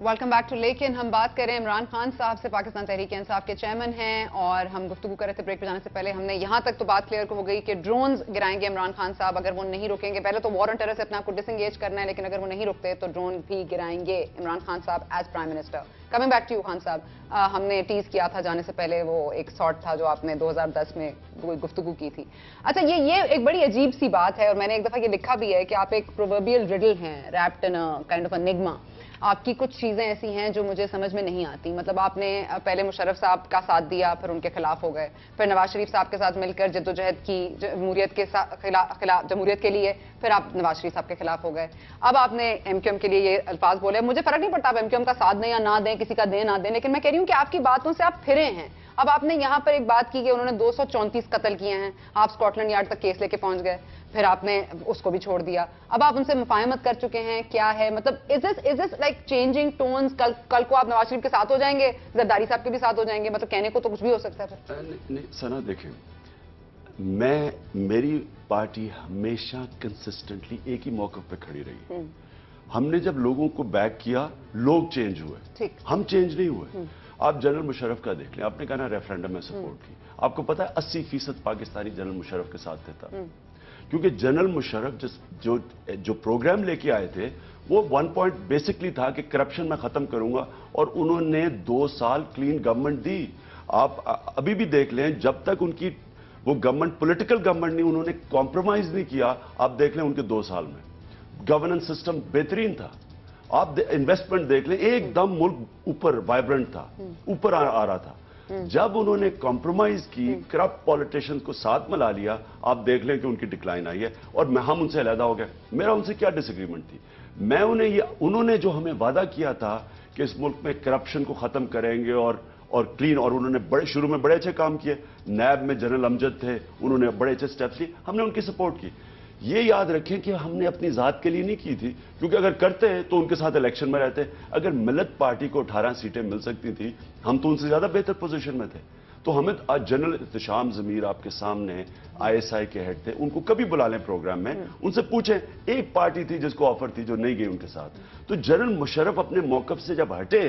Welcome back to. लेकिन हम बात करें इमरान खान साहब से, पाकिस्तान तहरीक इंसाफ के चेयरमैन हैं, और हम गुफ्तगू कर रहे थे ब्रेक पे जाने से पहले। हमने यहां तक तो बात क्लियर हो गई कि ड्रोन्स गिराएंगे इमरान खान साहब अगर वो नहीं रुकेंगे। पहले तो वॉर ऑन टेरर से अपने आप को डिसंगेज करना है, लेकिन अगर वो नहीं रुकते तो ड्रोन भी गिराएंगे Imran Khan sahab as prime minister. Coming back to you Khan sahab, हमने टीज किया था जाने से पहले, वो एक शॉट था जो आपने 2010 में गुफ्तगू की थी। अच्छा, ये एक बड़ी अजीब सी बात है, और मैंने एक दफा ये लिखा भी है कि आप एक प्रोवर्बियल रिडल हैं, wrapped in a kind of enigma. आपकी कुछ चीजें ऐसी हैं जो मुझे समझ में नहीं आती। मतलब आपने पहले मुशर्रफ साहब का साथ दिया, फिर उनके खिलाफ हो गए, फिर नवाज शरीफ साहब के साथ मिलकर जद्दोजहद की जमहूरियत के खिलाफ जमहूरियत के लिए, फिर आप नवाज शरीफ साहब के खिलाफ हो गए। अब आपने एमक्यूएम के लिए ये अल्फाज बोले। मुझे फर्क नहीं पड़ता आप एमक्यूएम का साथ दें या ना दें, किसी का दें ना दें, लेकिन मैं कह रही हूं कि आपकी बातों से आप फिरे हैं। अब आपने यहां पर एक बात की कि उन्होंने 234 कत्ल किए हैं, आप स्कॉटलैंड यार्ड तक केस लेके पहुंच गए, फिर आपने उसको भी छोड़ दिया। अब आप उनसे मुफाहमत कर चुके हैं, क्या है मतलब is this like changing tones? कल को आप नवाज शरीफ के साथ हो जाएंगे, जरदारी साहब के भी साथ हो जाएंगे, मतलब कहने को तो कुछ भी हो सकता है। नहीं सना, देखिए, मेरी पार्टी हमेशा कंसिस्टेंटली एक ही मौके पे खड़ी रही। हमने जब लोगों को बैक किया, लोग चेंज हुए, हम चेंज नहीं हुए। आप जनरल मुशर्रफ का देख लें, आपने कहा ना रेफरेंडम में सपोर्ट की, आपको पता है 80% पाकिस्तानी जनरल मुशर्रफ के साथ थे तब, क्योंकि जनरल मुशर्रफ जो प्रोग्राम लेके आए थे वो वन पॉइंट बेसिकली था कि करप्शन मैं खत्म करूंगा, और उन्होंने 2 साल क्लीन गवर्नमेंट दी। आप अभी भी देख लें, जब तक उनकी वो गवर्नमेंट पॉलिटिकल गवर्नमेंट नहीं, उन्होंने कॉम्प्रोमाइज नहीं किया। आप देख लें उनके 2 साल में गवर्नेंस सिस्टम बेहतरीन था। आप इन्वेस्टमेंट देख लें, एकदम मुल्क ऊपर वाइब्रेंट था, ऊपर आ रहा था। जब उन्होंने कॉम्प्रोमाइज की, करप्ट पॉलिटिशियंस को साथ मिला लिया, आप देख लें कि उनकी डिक्लाइन आई है, और हम उनसे अलहदा हो गए। मेरा उनसे क्या डिसएग्रीमेंट थी? मैं उन्होंने जो हमें वादा किया था कि इस मुल्क में करप्शन को खत्म करेंगे और क्लीन, और उन्होंने शुरू में बड़े अच्छे काम किए। नैब में जनरल अमजद थे, उन्होंने बड़े अच्छे स्टेप्स लिए, हमने उनकी सपोर्ट की। ये याद रखें कि हमने अपनी जात के लिए नहीं की थी, क्योंकि अगर करते तो उनके साथ इलेक्शन में रहते। अगर मिलत पार्टी को 18 सीटें मिल सकती थी, हम तो उनसे ज्यादा बेहतर पोजीशन में थे। तो हमें आज जनरल इत्तेशाम ज़मीर आपके सामने ISI के हेड थे, उनको कभी बुला लें प्रोग्राम में, उनसे पूछें। एक पार्टी थी जिसको ऑफर थी जो नहीं गई उनके साथ। तो जनरल मुशर्रफ अपने मौकफ से जब हटे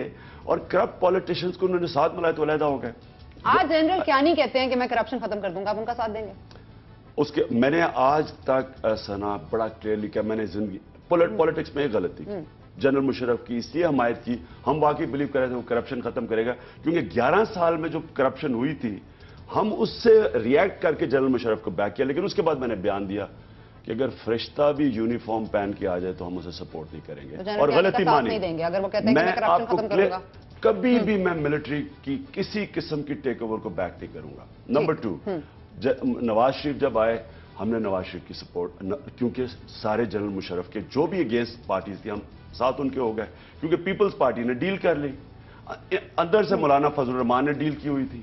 और करप्ट पॉलिटिशियंस को उन्होंने साथ मिलाया तो अलहदा हो गए। आज जनरल क्या नहीं कहते हैं कि मैं करप्शन खत्म कर दूंगा, आप उनका साथ देंगे? उसके मैंने आज तक सना बड़ा क्लियरली किया, मैंने जिंदगी पॉलिटिक्स में गलती की, जनरल मुशर्रफ की इसलिए हमायत की। हम वाकई बिलीव कर रहे थे वो करप्शन खत्म करेगा, क्योंकि 11 साल में जो करप्शन हुई थी, हम उससे रिएक्ट करके जनरल मुशर्रफ को बैक किया। लेकिन उसके बाद मैंने बयान दिया कि अगर फरिश्ता भी यूनिफॉर्म पहन के आ जाए तो हम उसे सपोर्ट नहीं करेंगे, और गलती मानी। अगर वो कहते हैं कि मैं करप्शन खत्म करूंगा, कभी भी मैं मिलिट्री की किसी किस्म की टेक ओवर को बैक नहीं करूंगा। नंबर 2, नवाज शरीफ जब आए, हमने नवाज शरीफ की सपोर्ट, क्योंकि सारे जनरल मुशर्रफ के जो भी अगेंस्ट पार्टीज थी, हम साथ उनके हो गए, क्योंकि पीपल्स पार्टी ने डील कर ली। अंदर से मौलाना फजल रहमान ने डील की हुई थी,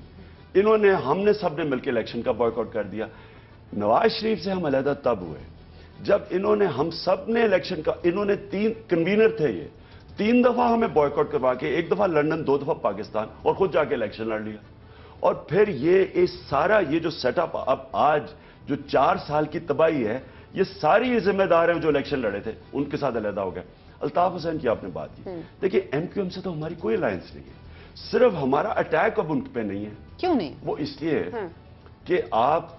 हमने सबने मिलकर इलेक्शन का बॉयकॉट कर दिया। नवाज शरीफ से हम अलहदा तब हुए जब हम सब ने इलेक्शन का, इन्होंने 3 कन्वीनर थे, ये 3 दफा हमें बॉयकॉट करवा के, 1 दफा लंदन, 2 दफा पाकिस्तान, और खुद जाके इलेक्शन लड़ लिया। और फिर ये सारा ये जो सेटअप, अब आज जो 4 साल की तबाही है, ये सारी जिम्मेदार हैं जो इलेक्शन लड़े थे, उनके साथ अलहदा हो गए। अल्ताफ हुसैन की आपने बात की, देखिए एमक्यूएम से तो हमारी कोई अलायंस नहीं है, सिर्फ हमारा अटैक अब उन पे नहीं है। क्यों नहीं? वो इसलिए कि आप,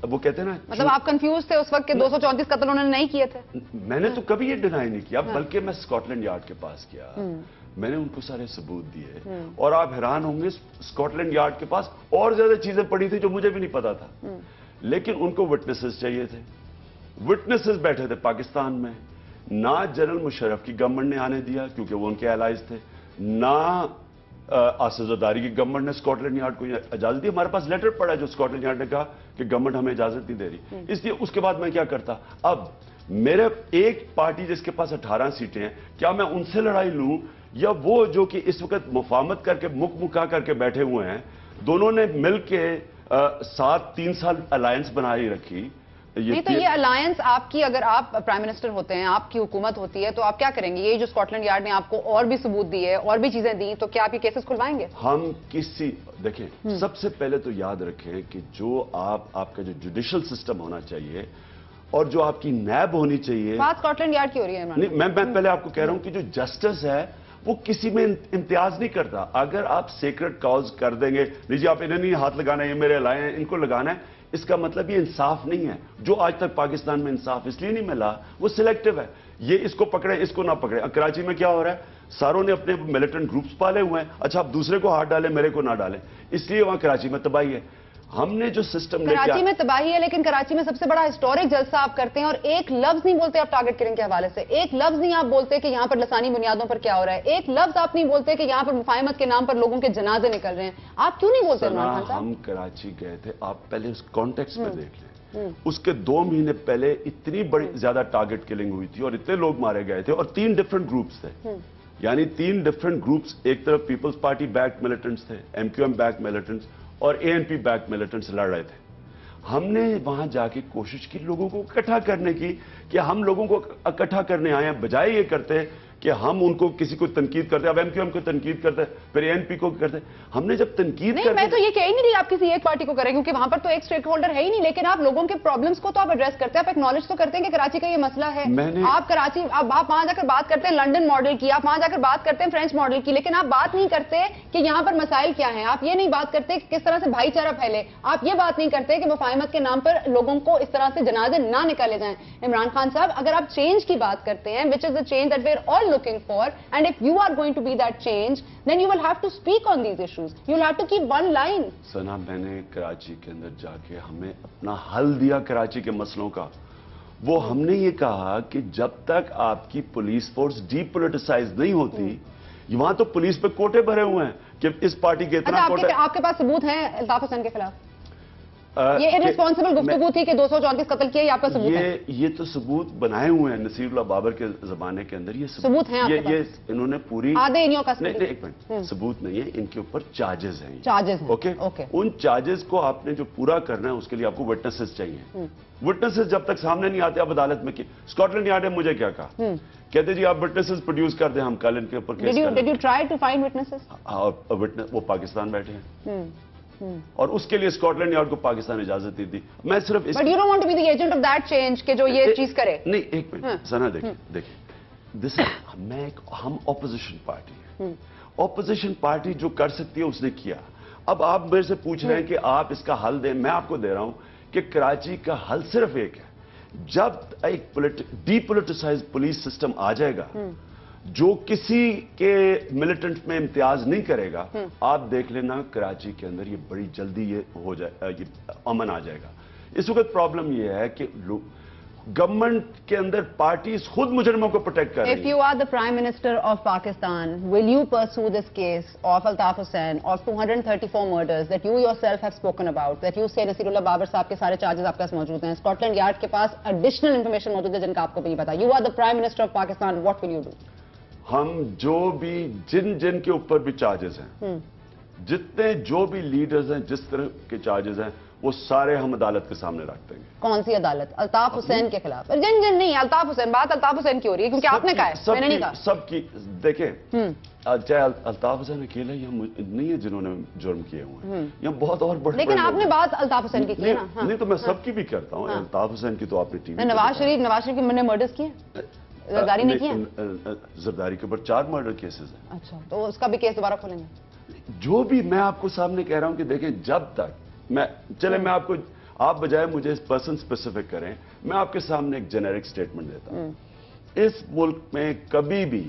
वो कहते हैं ना, मतलब आप कंफ्यूज थे उस वक्त के 234 कत्ल उन्होंने नहीं किए थे? मैंने तो कभी ये डिनाई नहीं किया, बल्कि मैं स्कॉटलैंड यार्ड के पास गया, मैंने उनको सारे सबूत दिए, और आप हैरान होंगे, स्कॉटलैंड यार्ड के पास और ज्यादा चीजें पड़ी थी जो मुझे भी नहीं पता था। लेकिन उनको विटनेसेस चाहिए थे, विटनेसेस बैठे थे पाकिस्तान में। ना जनरल मुशर्रफ की गवर्नमेंट ने आने दिया, क्योंकि वो उनके एलाइज थे, ना आसिफ जरदारी की गवर्नमेंट ने स्कॉटलैंड यार्ड को इजाजत दी। हमारे पास लेटर पड़ा जो स्कॉटलैंड यार्ड ने कहा कि गवर्नमेंट हमें इजाजत नहीं दे रही। इसलिए उसके बाद मैं क्या करता? अब मेरे एक पार्टी जिसके पास 18 सीटें हैं, क्या मैं उनसे लड़ाई लूं, या वो जो कि इस वक्त मुफाहमत करके मुका करके बैठे हुए हैं, दोनों ने मिलके 3 साल अलायंस बनाई रखी। नहीं तो ये अलायंस आपकी, अगर आप प्राइम मिनिस्टर होते हैं, आपकी हुकूमत होती है, तो आप क्या करेंगे? ये जो स्कॉटलैंड यार्ड ने आपको और भी सबूत दिए, और भी चीजें दी, तो क्या आप ये केसेस खुलवाएंगे? हम देखें, सबसे पहले तो याद रखें कि जो आपका जो जुडिशल सिस्टम होना चाहिए और जो आपकी नैब होनी चाहिए, बात स्कॉटलैंड यार्ड की हो रही है। नहीं, मैं पहले आपको कह रहा हूं कि जो जस्टिस है वो किसी में इम्तियाज नहीं करता। अगर आप सेक्रेट कॉज कर देंगे, लीजिए आप इन्हें नहीं हाथ लगाना है, ये मेरे लाए हैं, इनको लगाना है, इसका मतलब ये इंसाफ नहीं है। जो आज तक पाकिस्तान में इंसाफ इसलिए नहीं मिला, वो सिलेक्टिव है। ये इसको पकड़े, इसको ना पकड़े। कराची में क्या हो रहा है, सारों ने अपने मिलिटेंट ग्रुप्स पाले हुए हैं। अच्छा, आप दूसरे को हाथ डालें, मेरे को ना डालें, इसलिए वहां कराची में तबाही है। हमने जो सिस्टम कराची में तबाही है, लेकिन कराची में सबसे बड़ा हिस्टोरिक जलसा आप करते हैं और एक लफ्ज नहीं बोलते आप टारगेट किलिंग के हवाले से। एक लफ्ज नहीं आप बोलते कि यहां पर लसानी बुनियादों पर क्या हो रहा है। एक लफ्ज आप नहीं बोलते कि यहां पर मुफाहिमत के नाम पर लोगों के जनाजे निकल रहे हैं। आप क्यों नहीं बोलते इमरान खान साहब? हम कराची गए थे, आप पहले उस कॉन्टेक्स्ट में देख लें। उसके 2 महीने पहले इतनी बड़ी ज्यादा टारगेट किलिंग हुई थी और इतने लोग मारे गए थे और 3 डिफरेंट ग्रुप्स थे। यानी 3 डिफरेंट ग्रुप्स, एक तरफ पीपल्स पार्टी बैक मिलिटेंट्स थे, एमक्यूएम बैक मिलिटेंट्स और एएनपी बैक मिलिटेंट्स लड़ रहे थे। हमने वहां जाके कोशिश की लोगों को इकट्ठा करने की, कि हम लोगों को इकट्ठा करने आए हैं, बजाय ये करते कि हम उनको किसी को तनकीद करते, अब एमक्यूएम को तनकीद करते, फिर एएनपी को करते। हमने जब तनकीद नहीं, मैं तो ये कह ही नहीं रही आप किसी एक पार्टी को करें, क्योंकि वहां पर तो एक स्टेक होल्डर है ही नहीं, लेकिन आप लोगों के प्रॉब्लम्स को तो आप एड्रेस करते हैं, आप एक्नॉलेज तो करते हैं कि कराची का ये मसला है। आप कराची, आप वहां जाकर बात करते हैं लंदन मॉडल की, आप वहां जाकर बात करते हैं फ्रेंच मॉडल की, लेकिन आप बात नहीं करते कि यहां पर मसाइल क्या है। आप ये नहीं बात करते कि किस तरह से भाईचारा फैले। आप ये बात नहीं करते कि मुफाहिमत के नाम पर लोगों को इस तरह से जनाजे ना निकाले जाएं। इमरान खान साहब, अगर आप चेंज की बात करते हैं, which is the change that we are all looking for, and if you are going to be that change, then you will have to speak on these issues. You will have to keep one line. सना, मैंने कराची के अंदर जाके हमें अपना हल दिया कराची के मसलों का। वो हमने ये कहा कि जब तक आपकी पुलिस फोर्स डीपोलिटिसाइज नहीं होती, वहां तो पुलिस पे कोटे भरे हुए हैं कि इस पार्टी के इतना कोटे। आपके पास सबूत हैं अल्ताफ हुसैन के खिलाफ? ये इररिस्पॉन्सिबल गुफ्तगू थी कि 234 कत्ल किए, आपका सबूत है? ये तो सबूत बनाए हुए हैं नसीरुल्लाह बाबर के जमाने के अंदर। ये सबूत हैं आपके पास? ये इन्होंने पूरी आधे इन्हीं का नहीं, एक मिनट, सबूत नहीं है, इनके ऊपर चार्जेस हैं। चार्जेस हैं, ओके। उन चार्जेस को आपने जो पूरा करना है उसके लिए आपको विटनेसेस चाहिए। विटनेसेस जब तक सामने नहीं आते, आप अदालत में की। स्कॉटलैंड यार्ड ने मुझे क्या कहा, कहते जी आप विटनेसेस प्रोड्यूस कर दें, हम कल इनके ऊपर केस करें। Did you try to find witnesses? और विटनेस वो पाकिस्तान बैठे हैं और उसके लिए स्कॉटलैंड यार्ड को पाकिस्तान इजाजत दी थी। मैं सिर्फ But you don't want to be the agent of that change कि जो ये चीज करे। नहीं, एक मिनट सना, देखिए दिस हम ऑपोजिशन पार्टी है। ऑपोजिशन पार्टी जो कर सकती है उसने किया। अब आप मेरे से पूछ रहे हैं कि आप इसका हल दें, मैं आपको दे रहा हूं कि कराची का हल सिर्फ एक है। जब एक डीपोलिटिसाइज पुलिस सिस्टम आ जाएगा जो किसी के मिलिटेंट में इम्तियाज नहीं करेगा, आप देख लेना कराची के अंदर ये बड़ी जल्दी ये हो जाए, ये अमन आ जाएगा। इस वक्त प्रॉब्लम ये है कि गवर्नमेंट के अंदर पार्टीज खुद मुजरिमों को प्रोटेक्ट कर रही हैं। If you are the Prime Minister of Pakistan, will you pursue this case of Altaf Hussain of 234 murders that you yourself have spoken about, that you say Naseerullah Babar साहब के सारे चार्जेस आपके पास मौजूद हैं, स्कॉटलैंड यार्ड के पास एडिशनल इंफॉर्मेशन मौजूद है जिनका आपको नहीं पता, you are the Prime Minister of Pakistan, what will you do? हम जो भी जिन के ऊपर भी चार्जेस हैं, जितने जो भी लीडर्स हैं, जिस तरह के चार्जेस हैं, वो सारे हम अदालत के सामने रख देंगे। कौन सी अदालत? अल्ताफ हुसैन के खिलाफ? जिन नहीं, अल्ताफ हुसैन, बात अल्ताफ हुसैन की हो रही है क्योंकि आपने कहा है, मैंने नहीं कहा। सबकी देखें, चाहे अल्ताफ हुसैन अकेला ही नहीं है जिन्होंने जुर्म किए हुए हैं, यहाँ बहुत और बड़े। लेकिन आपने बात अल्ताफ हुसैन की की ना? नहीं तो मैं सबकी भी करता हूँ। अल्ताफ हुसैन की तो आपने टीवी, नवाज शरीफ की मैंने मर्डर्स किए, जरदारी ने किया। जरदारी के ऊपर 4 मर्डर केसेस हैं। अच्छा, तो उसका भी केस दोबारा खोलेंगे? जो भी मैं आपको सामने कह रहा हूं कि देखें, जब तक मैं आपको, आप बजाय मुझे पर्सन स्पेसिफिक करें, मैं आपके सामने एक जेनेरिक स्टेटमेंट देता हूं। इस मुल्क में कभी भी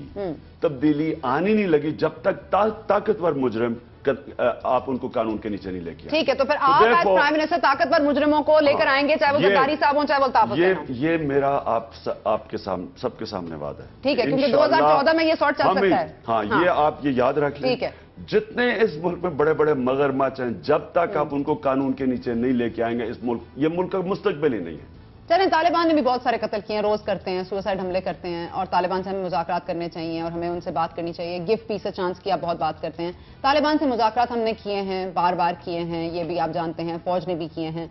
तब्दीली आनी नहीं लगी जब तक ताकतवर मुजरिम आप उनको कानून के नीचे नहीं लेके आए। ठीक है, तो फिर आप एज प्राइम मिनिस्टर ताकतवर मुजरिमों को लेकर आएंगे, चाहे वो जरदारी साहब हो, चाहे वो अल्ताफ हुसैन हो। ये मेरा आपके सामने, सबके सामने वादा है। ठीक है, क्योंकि 2014 में ये सॉर्ट चल सकता है। हाँ, ये आप ये याद रख लें। ठीक है, जितने इस मुल्क में बड़े बड़े मगरमच्छ हैं, जब तक आप उनको कानून के नीचे नहीं लेके आएंगे, ये मुल्क का मुस्तकबिल ही नहीं है। चलें, तालिबान ने भी बहुत सारे कत्ल किए हैं, रोज करते हैं, सुसाइड हमले करते हैं, और तालिबान से हमें मुज़ाकरात करने चाहिए और हमें उनसे बात करनी चाहिए। गिव पीस अ चांस की आप बहुत बात करते हैं। तालिबान से मुज़ाकरात हमने किए हैं, बार बार किए हैं, ये भी आप जानते हैं, फौज ने भी किए हैं।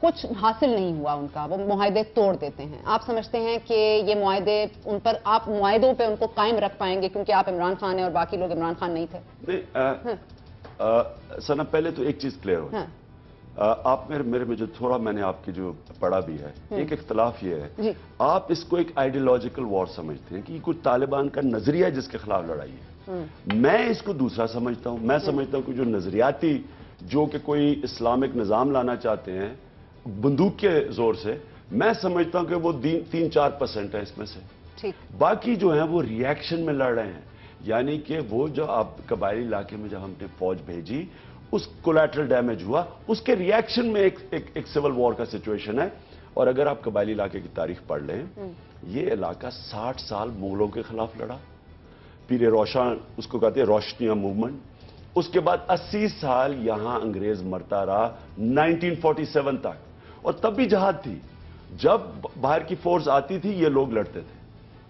कुछ हासिल नहीं हुआ उनका, वो मुआहदे तोड़ देते हैं। आप समझते हैं कि ये मुआहदे, उन पर आप मुआहदों पे उनको कायम रख पाएंगे क्योंकि आप इमरान खान हैं और बाकी लोग इमरान खान नहीं थे? नहीं, सना, पहले तो एक चीज क्लियर हो, आप मेरे में जो थोड़ा मैंने आपकी जो पढ़ा भी है, एक इख्तलाफ ये है, आप इसको एक आइडियोलॉजिकल वॉर समझते हैं कि कुछ तालिबान का नजरिया है जिसके खिलाफ लड़ाई है। मैं इसको दूसरा समझता हूं। मैं समझता हूं कि जो नजरियाती, जो कि कोई इस्लामिक निजाम लाना चाहते हैं बंदूक के जोर से, मैं समझता हूं कि वो 3-4% है इसमें से। बाकी जो है वो रिएक्शन में लड़ रहे हैं। यानी कि वो जो आप कबायली इलाके में जब हमने फौज भेजी, उस कोलैटरल डैमेज हुआ, उसके रिएक्शन में एक सिविल वॉर का सिचुएशन है। और अगर आप कबायली इलाके की तारीख पढ़ लें, ये इलाका 60 साल मुगलों के खिलाफ लड़ा, पीरे रोशन उसको कहते हैं रोशनिया मूवमेंट। उसके बाद 80 साल यहां अंग्रेज मरता रहा 1947 तक, और तब भी जहाद थी। जब बाहर की फोर्स आती थी ये लोग लड़ते थे।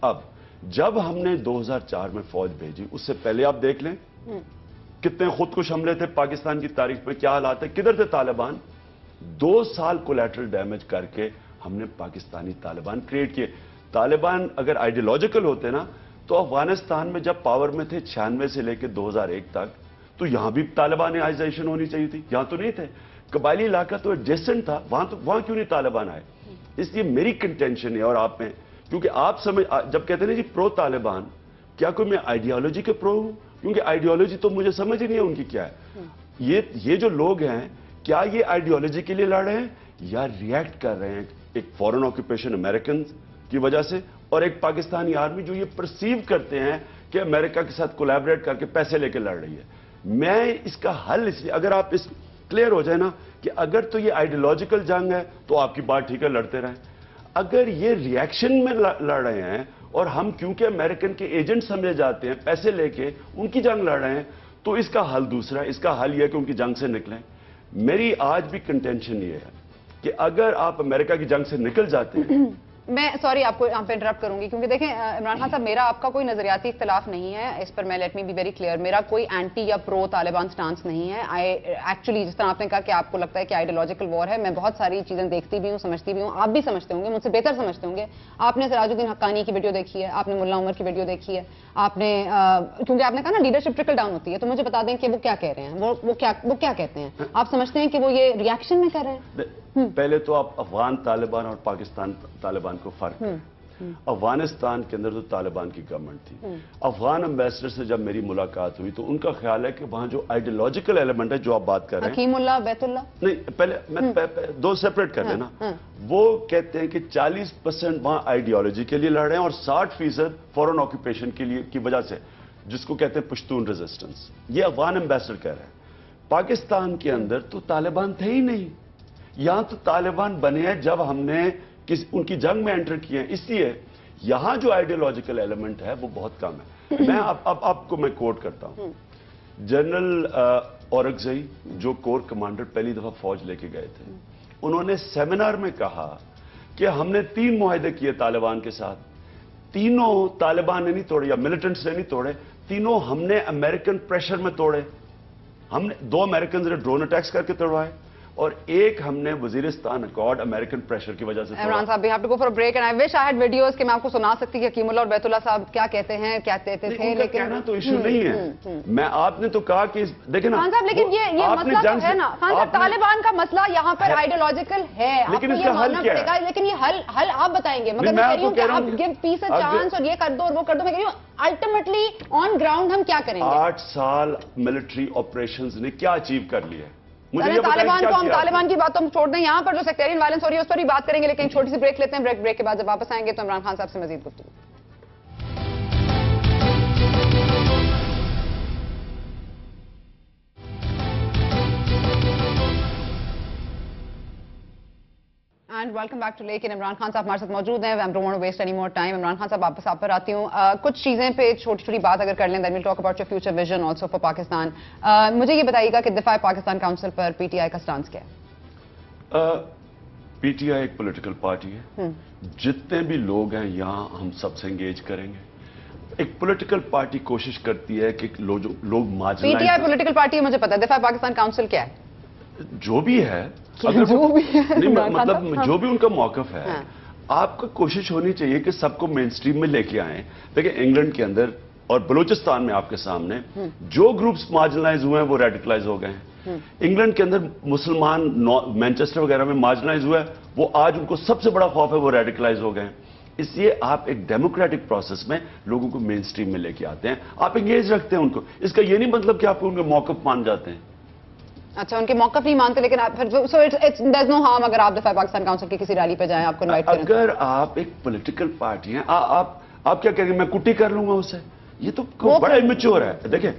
अब जब हमने 2004 में फौज भेजी, उससे पहले आप देख लें कितने खुदकुश हमले थे पाकिस्तान की तारीख में, क्या हालात है, किधर थे तालिबान। 2 साल कोलैटरल डैमेज करके हमने पाकिस्तानी तालिबान क्रिएट किए। तालिबान अगर आइडियोलॉजिकल होते ना, तो अफगानिस्तान में जब पावर में थे 96 से लेकर 2001 तक, तो यहां भी तालिबानाइजेशन होनी चाहिए थी। यहां तो नहीं थे। कबायली इलाका तो एडजेसेंट था, वहां क्यों नहीं तालिबान आए। इसलिए मेरी कंटेंशन है और आप में, क्योंकि आप समझ जब कहते हैं ना जी प्रो तालिबान, क्या कोई मैं आइडियोलॉजी के प्रो हूं? क्योंकि आइडियोलॉजी तो मुझे समझ ही नहीं है उनकी क्या है। ये जो लोग हैं, क्या ये आइडियोलॉजी के लिए लड़ रहे हैं या रिएक्ट कर रहे हैं एक फॉरेन ऑक्यूपेशन अमेरिकन की वजह से, और एक पाकिस्तानी आर्मी जो ये परसीव करते हैं कि अमेरिका के साथ कोलैबोरेट करके पैसे लेके लड़ रही है। मैं इसका हल इसलिए, अगर आप इस क्लियर हो जाए ना कि अगर तो ये आइडियोलॉजिकल जंग है तो आपकी बात ठीक है, लड़ते रहें। अगर ये रिएक्शन में लड़ रहे हैं और हम क्योंकि अमेरिकन के एजेंट समझे जाते हैं, पैसे लेके उनकी जंग लड़ रहे हैं, तो इसका हल दूसरा है। इसका हल यह है कि उनकी जंग से निकलें। मेरी आज भी कंटेंशन ये है कि अगर आप अमेरिका की जंग से निकल जाते हैं, मैं सॉरी आपको यहाँ पे इंटरप्ट करूंगी, क्योंकि देखें इमरान खान साहब, मेरा आपका कोई नजरियाती इख्तलाफ नहीं है इस पर। मैं let me be very clear, मेरा कोई एंटी या प्रो तालिबान स्टांस नहीं है। आई एक्चुअली, जिस तरह आपने कहा कि आपको लगता है कि आइडियोलॉजिकल वॉर है, मैं बहुत सारी चीजें देखती भी हूँ, समझती भी हूँ, आप भी समझते होंगे, मुझसे बेहतर समझते होंगे। आपने सिराजुद्दीन हक्कानी की वीडियो देखी है, आपने मुल्ला उमर की वीडियो देखी है, आपने क्योंकि आपने कहा ना लीडरशिप ट्रिकल डाउन होती है, तो मुझे बता दें कि वो क्या कह रहे हैं, वो क्या कहते हैं। आप समझते हैं कि वो ये रिएक्शन में कर रहे हैं? पहले तो आप अफगान तालिबान और पाकिस्तान तालिबान को फर्क है। अफगानिस्तान के अंदर तो तालिबान की गवर्नमेंट थी। अफगान एम्बेसडर से जब मेरी मुलाकात हुई तो उनका ख्याल है कि वहां जो आइडियोलॉजिकल एलिमेंट है, जो आप बात कर रहे हैं, हकीमुल्लाह बैतुल्लाह, नहीं पहले मैं दो सेपरेट कर लेना। वो कहते हैं कि 40% वहां आइडियोलॉजी के लिए लड़ रहे हैं और 60% फॉरेन ऑक्यूपेशन के लिए की वजह से, जिसको कहते हैं पश्तून रेजिस्टेंस। ये अफगान एम्बेसडर कह रहे हैं। पाकिस्तान के अंदर तो तालिबान थे ही नहीं। यहां तो तालिबान बने हैं जब हमने उनकी जंग में एंटर किए हैं, इसलिए यहां जो आइडियोलॉजिकल एलिमेंट है वो बहुत कम है। मैं आपको मैं कोट करता हूं। जनरल औरंगजेई, जो कोर कमांडर पहली दफा फौज लेके गए थे, उन्होंने सेमिनार में कहा कि हमने 3 मुआहदे किए तालिबान के साथ, तीनों तालिबान ने नहीं तोड़े या मिलिटेंट्स ने नहीं तोड़े, तीनों हमने अमेरिकन प्रेशर में तोड़े। हमने 2 अमेरिकन ने ड्रोन अटैक्स करके तोड़वाए और एक हमने वजीरिस्तान अकॉर्ड अमेरिकन प्रेशर की वजह से। Imran sahab, we have to go for a break and I wish I had videos कि मैं आपको सुना सकती कि हकीमुल्लाह और बैतुल्लाह साहब क्या कहते हैं, क्या कहते थे, लेकिन कहना तो इशू नहीं है। मैं आपने तो कहा कि देखिए ना खान साहब, लेकिन ये मसला तो है ना खान साहब, तालिबान का मसला यहाँ पर आइडियोलॉजिकल है, लेकिन इसका हल क्या है? लेकिन ये हल आप बताएंगे, मगर मैं कह रही हूँ कि आप गिव पीस अ चांस और ये कर दो और वो कर दो। मैं कह रही हूँ अल्टीमेटली ऑन ग्राउंड हम क्या करेंगे? 8 साल मिलिट्री ऑपरेशंस ने क्या अचीव कर लिया? तालिबान की बात तो हम छोड़ दें, यहाँ पर जो सेक्टेरियन वायलेंस हो रही है उस पर भी बात करेंगे, लेकिन छोटी सी ब्रेक लेते हैं। ब्रेक के बाद जब वापस आएंगे तो इमरान खान साहब से मजीद गुफ्तगू। एंड वेलकम बैक टू लेकिन इमरान खान साहब हमारे साथ मौजूद हैं। I don't want to waste any more time. Imran Khan साहब, वापस आप पर आती हूँ। कुछ चीजें पे छोटी छोटी बात अगर कर लें, then will talk about your future vision also for Pakistan. मुझे ये बताइएगा कि दिफा पाकिस्तान काउंसिल पर पीटीआई का स्टांस क्या है? पीटीआई एक पॉलिटिकल पार्टी है। जितने भी लोग हैं यहाँ, हम सबसे एंगेज करेंगे। एक पॉलिटिकल पार्टी कोशिश करती है कि लोग मार्जिनलाइज। पीटीआई पॉलिटिकल पार्टी है, मुझे पता है। दिफा पाकिस्तान काउंसिल क्या है? जो भी है, अगर जो भी है, नहीं मतलब जो भी उनका मौकफ है, आपको कोशिश होनी चाहिए कि सबको मेन स्ट्रीम में लेके आए। देखिए, इंग्लैंड के अंदर और बलूचिस्तान में आपके सामने जो ग्रुप्स मार्जिनलाइज हुए हैं वो रेडिकलाइज हो गए हैं। इंग्लैंड के अंदर मुसलमान मैनचेस्टर वगैरह में मार्जिनलाइज हुआ है, वो आज उनको सबसे बड़ा खौफ है, वो रेडिकलाइज हो गए हैं। इसलिए आप एक डेमोक्रेटिक प्रोसेस में लोगों को मेन स्ट्रीम में लेके आते हैं, आप एंगेज रखते हैं उनको। इसका ये नहीं मतलब कि आप उनके मौकफ मान जाते हैं। अच्छा, उनके मौकफ नहीं मानते, लेकिन so it's there is no harm अगर आप दफा पाकिस्तान काउंसिल की किसी रैली पे जाएं, आपको इनवाइट करें। अगर आप एक पॉलिटिकल पार्टी हैं, आप क्या कहेंगे, मैं कुट्टी कर लूंगा उससे? ये तो बड़ा इमेच्योर है। देखिए,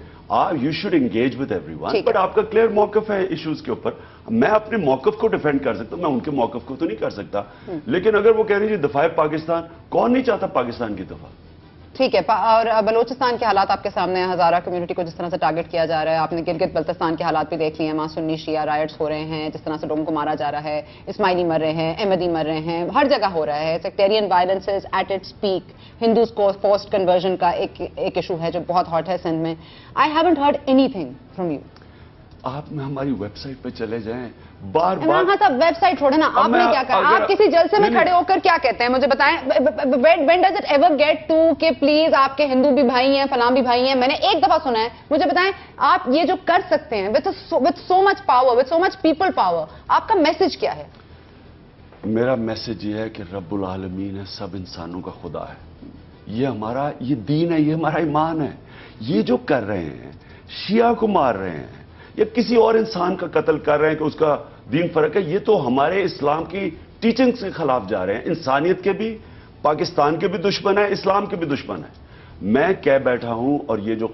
you should engage with everyone, but आपका क्लियर मौकफ है इश्यूज के ऊपर। मैं अपने मौकफ को डिफेंड कर सकता हूं, मैं उनके मौकफ को तो नहीं कर सकता। लेकिन अगर वो कह रही है दफाए पाकिस्तान, कौन नहीं चाहता पाकिस्तान की दफा? ठीक है। और बलूचिस्तान के हालात आपके सामने हैं, हजारा कम्युनिटी को जिस तरह से टारगेट किया जा रहा है, आपने गिलगित बल्तिस्तान के हालात भी देख लिए हैं, वहां सुन्नी शिया राइट्स हो रहे हैं, जिस तरह से लोगों को मारा जा रहा है, इस्माइली मर रहे हैं, अहमदी मर रहे हैं, हर जगह हो रहा है। Sectarian violences at its peak, Hindus को फोर्स्ड कन्वर्जन का एक इशू है जो बहुत हॉट है सिंध में। I haven't heard anything from you. आप हमारी वेबसाइट पे चले जाएं, बार इमरान खान साहब वेबसाइट छोड़े ना, आपने क्या कहा? आप किसी जलसे में खड़े होकर क्या कहते हैं, मुझे बताएं। When does it ever get to कि प्लीज आपके हिंदू भी भाई हैं, फलां भी भाई हैं? मैंने एक दफा सुना है। मुझे बताएं, आप ये जो कर सकते हैं with so much power, with so much people power, आपका मैसेज क्या है? मेरा मैसेज ये है कि रब्बुल आलमीन है, सब इंसानों का खुदा है। ये दीन है, ये हमारा ईमान है। ये जो कर रहे हैं, शिया को मार रहे हैं या किसी और इंसान का कत्ल कर रहे हैं कि उसका दीन फर्क है, ये तो हमारे इस्लाम की टीचिंग के खिलाफ जा रहे हैं। इंसानियत के भी, पाकिस्तान के भी दुश्मन है, इस्लाम के भी दुश्मन है। मैं कह बैठा हूं, और ये जो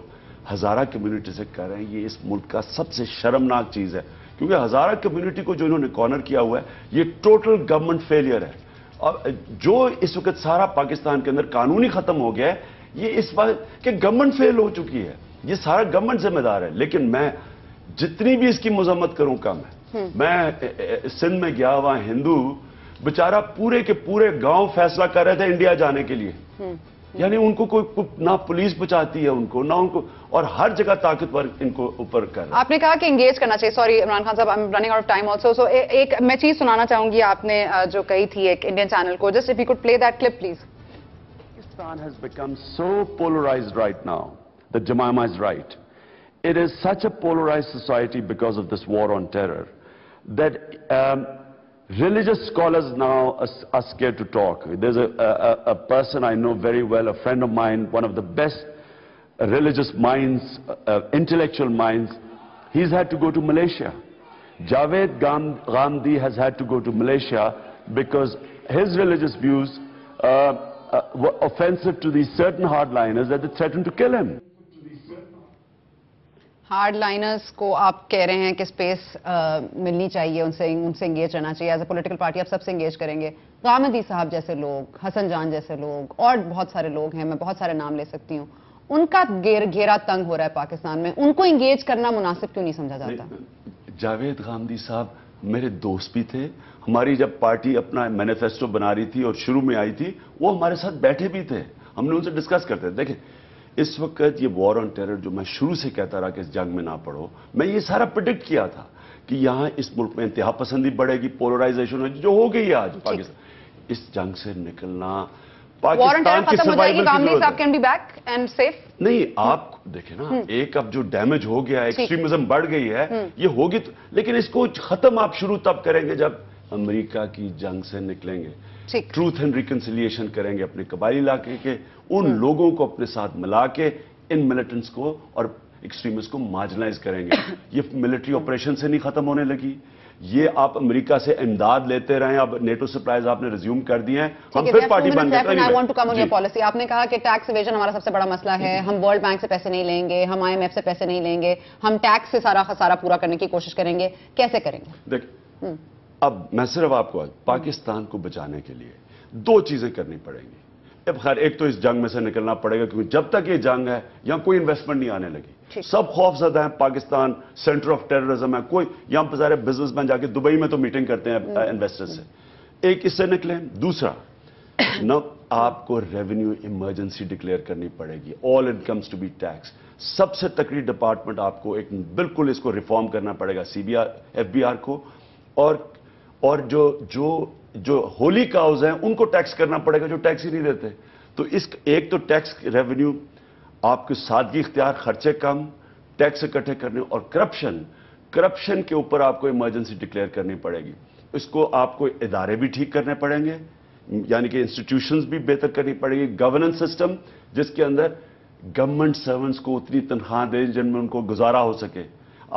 हजारा कम्युनिटी से कर रहे हैं, ये इस मुल्क का सबसे शर्मनाक चीज है, क्योंकि हजारा कम्युनिटी को जो इन्होंने कॉर्नर किया हुआ है, ये टोटल गवर्नमेंट फेलियर है। और जो इस वक्त सारा पाकिस्तान के अंदर कानूनी खत्म हो गया है, ये इस बात कि गवर्नमेंट फेल हो चुकी है, ये सारा गवर्नमेंट जिम्मेदार है। लेकिन मैं जितनी भी इसकी मजम्मत करूं कम है। मैं सिंध में गया, वहां हिंदू बेचारा पूरे के पूरे गांव फैसला कर रहे थे इंडिया जाने के लिए। यानी उनको कोई ना पुलिस बचाती है उनको, ना उनको, और हर जगह ताकतवर इनको ऊपर कर रहा है। आपने कहा कि एंगेज करना चाहिए। Sorry Imran Khan sahab, I am running out of time also. So एक मैं चीज सुनाना चाहूंगी, आपने जो कही थी एक इंडियन चैनल को, just if you could play that clip please. Pakistan has become so polarized right now that Jemima is right. It is such a polarized society because of this war on terror that religious scholars now are scared to talk. There's a person I know very well, a friend of mine, one of the best religious minds, intellectual minds. He's had to go to Malaysia. Javed Gandhi has had to go to Malaysia because his religious views were offensive to these certain hardliners that they threatened to kill him. Hard liners को आप कह रहे हैं कि space मिलनी चाहिए, उनसे engage रहना चाहिए। एज ए पॉलिटिकल पार्टी आप सबसे एंगेज करेंगे। गामदी साहब जैसे लोग, हसन जान जैसे लोग, और बहुत सारे लोग हैं, मैं बहुत सारे नाम ले सकती हूँ, उनका घेरा तंग हो रहा है पाकिस्तान में, उनको एंगेज करना मुनासिब क्यों नहीं समझा जाता? जावेद गांधी साहब मेरे दोस्त भी थे। हमारी जब पार्टी अपना मैनिफेस्टो बना रही थी और शुरू में आई थी, वो हमारे साथ बैठे भी थे, हमने उनसे डिस्कस करते थे। देखिए, इस वक्त ये वॉर ऑन टेरर जो मैं शुरू से कहता रहा कि इस जंग में ना पड़ो, मैं ये सारा प्रेडिक्ट किया था कि यहां इस मुल्क में इंतहा पसंदी बढ़ेगी, पोलराइजेशन होगी, जो हो गई है आज पाकिस्तान। इस जंग से निकलना पाकिस्तान की सर्वाइवल की जरूरत है। नहीं, आप देखें ना, एक अब जो डैमेज हो गया, एक्सट्रीमिज्म बढ़ गई है, ये होगी तो, लेकिन इसको खत्म आप शुरू तब करेंगे जब अमेरिका की जंग से निकलेंगे, ट्रूथ एंड रिकंसिलिएशन करेंगे, अपने कबायली इलाके के उन लोगों को अपने साथ मिला के इन मिलिटेंट्स को और एक्सट्रीमिस्ट को मार्जिनलाइज करेंगे। ये मिलिट्री ऑपरेशन से नहीं खत्म होने लगी, ये आप अमेरिका से इमदाद लेते रहे, अब नेटो सप्लाईज आपने रिज्यूम कर दिए हैं, हम फिर पार्टी बन गए। I want to come on your policy. आपने कहा कि टैक्स इवेजन हमारा सबसे बड़ा मसला है, हम वर्ल्ड बैंक से पैसे नहीं लेंगे, हम IMF से पैसे नहीं लेंगे, हम टैक्स से सारा खसारा पूरा करने की कोशिश करेंगे। कैसे करेंगे? देख, अब मैं सिर्फ आपको पाकिस्तान को बचाने के लिए दो चीजें करनी पड़ेंगी। अब खैर, एक तो इस जंग में से निकलना पड़ेगा, क्योंकि जब तक ये जंग है यहां कोई इन्वेस्टमेंट नहीं आने लगी, सब खौफजदा है। पाकिस्तान सेंटर ऑफ टेररिज्म है, कोई यहां पर सारे बिजनेसमैन जाके दुबई में तो मीटिंग करते हैं इन्वेस्टर्स से। एक इससे निकले। दूसरा, न आपको रेवेन्यू इमरजेंसी डिक्लेयर करनी पड़ेगी, all incomes to be tax. सबसे तकड़ी डिपार्टमेंट आपको एक बिल्कुल इसको रिफॉर्म करना पड़ेगा, CBR FBR को, और जो होली काउज हैं उनको टैक्स करना पड़ेगा, जो टैक्स ही नहीं देते। तो इस एक तो टैक्स रेवेन्यू آپ کو سادگی اختیار، خرچے کم، ٹیکس اکٹھے کرنے، اور کرپشن کے اوپر آپ کو ایمرجنسی ڈکلیئر کرنی پڑے گی. اس کو آپ کو ادارے بھی ٹھیک کرنے پڑیں گے، یعنی کہ انسٹیٹیوشنز بھی بہتر کرنی پڑے گی. گورننس سسٹم جس کے اندر گورنمنٹ سرونٹس کو اتنی تنخواہ دیں جن میں ان کو گزارا ہو سکے.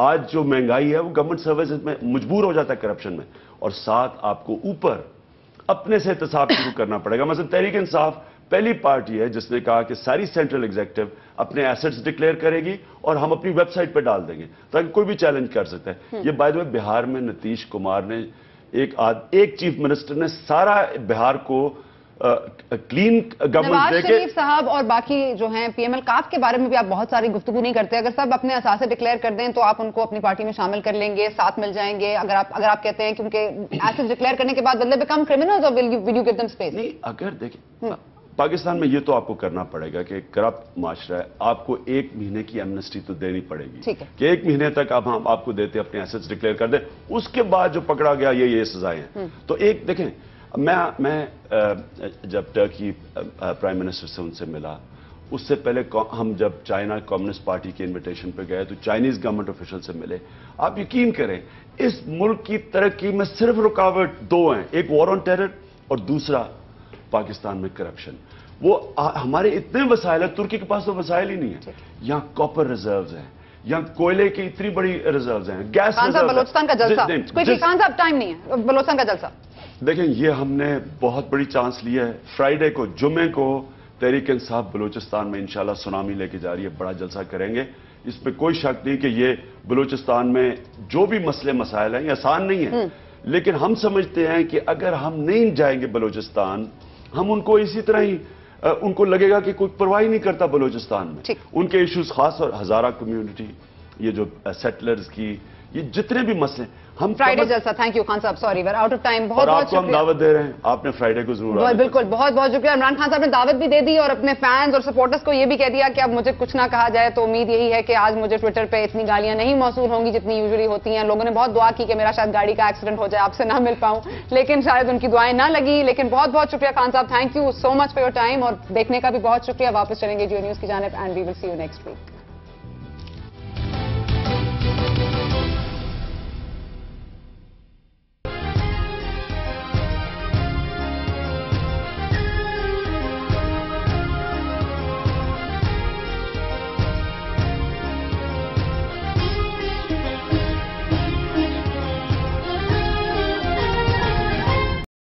آج جو مہنگائی ہے وہ گورنمنٹ سروسز میں مجبور ہو جاتا ہے کرپشن میں. اور ساتھ آپ کو اوپر اپنے سے احتساب شروع کرنا پڑے گا. مثلا تحریک انصاف پہلی پارٹی ہے جس نے کہا کہ ساری سینٹرل ایگزیکٹو اپنے ایسٹس ڈکلیئر کرے گی اور ہم اپنی ویب سائٹ پہ ڈال دیں گے تاکہ کوئی بھی چیلنج کر سکتا ہے. یہ بائی دا وے بہار میں نتیش کمار نے ایک چیف منسٹر نے سارا بہار کو کلین گورنمنٹ نواز دے کے. شریف صاحب اور باقی جو ہیں پی ایم ایل کاف کے بارے میں بھی آپ بہت ساری گفتگو نہیں کرتے. اگر سب اپنے اثاثے ڈکلیئر کر دیں تو آپ ان کو اپنی پارٹی میں شامل کر لیں گے، ساتھ مل جائیں گے. اگر آپ کہتے ہیں کیونکہ ایسے ڈکلیئر کرنے کے بعد دے بیکم کرمنلز اور will you give them space? نہیں، اگر دیکھیں پاکستان میں یہ تو آپ کو کرنا پڑے گا کہ کرپٹ معاشرہ ہے، آپ کو 1 مہینے کی ایمنسٹی تو دینی پڑے گی کہ 1 مہینے تک اب ہم آپ کو دیتے اپنے ایسٹس ڈکلیئر کر دیں. اس کے بعد جو پکڑا گیا یہ سزائیں ہیں. تو ایک دیکھیں، میں جب ٹرکی پرائم منسٹر سے ان سے ملا، اس سے پہلے ہم جب چائنا کمیونسٹ پارٹی کے انویٹیشن پہ گئے تو چائنیز گورنمنٹ آفیشل سے ملے. آپ یقین کریں اس ملک کی ترقی میں صرف رکاوٹ 2 ہیں، ایک وار آن ٹیرر اور دوسرا پاکستان میں کرپشن. وہ ہمارے اتنے وسائل ہیں، ترکی کے پاس تو وسائل ہی نہیں ہیں. یہاں کاپر ریزروز ہیں، یہاں کوئلے کی اتنی بڑی ریزروز ہیں، گیس ریزروز. بلوچستان کا جلسہ خان صاحب ٹائم نہیں ہے، بلوچستان کا جلسہ دیکھیں. یہ ہم نے بہت بڑی چانس لی ہے. فرائیڈے کو، جمعے کو تحریک انصاف بلوچستان میں انشاءاللہ سونامی لے کے جا رہی ہے، بڑا جلسہ کریں گے. اس پہ کوئی شک نہیں کہ یہ بلوچستان میں جو بھی مسئلے مسائل ہیں یہ آسان نہیں ہیں، لیکن ہم سمجھتے ہیں کہ اگر ہم نہیں جائیں گے بلوچستان، ہم ان کو اسی طرح ہی ان کو لگے گا کہ کوئی پرواہ نہیں کرتا بلوچستان میں. ان کے ایشوز خاص اور ہزارہ کمیونٹی، یہ جو سیٹلرز کی، یہ جتنے بھی مسئلے ہم فرائیڈے جلسہ. تھینک یو خان صاحب، sorry where out of time. بہت آپ کو ہم دعوت دے رہے ہیں، آپ نے فرائیڈے کو ضرور آنا. بالکل، بہت بہت شکریہ. عمران خان صاحب نے دعوت بھی دے دی اور اپنے فینز اور سپورٹرز کو یہ بھی کہہ دیا کہ اب مجھے کچھ نہ کہا جائے تو امید یہی ہے کہ آج مجھے ٹویٹر پہ اتنی گالیاں نہیں موصول ہوں گی جتنی یوزلی ہوتی ہیں. لوگوں نے بہت دعا کی کہ میرا شاید گاڑی کا ایکسیڈنٹ ہو جائے، آپ سے نہ مل پاؤں، لیکن شاید ان کی دعائیں نہ لگی. لیکن بہت بہت شکریہ خان صاحب، thank you so much for your time. اور دیکھنے کا بھی بہت شکریہ. واپس چلیں گے جیو نیوز کی جانب، and we will see you next week.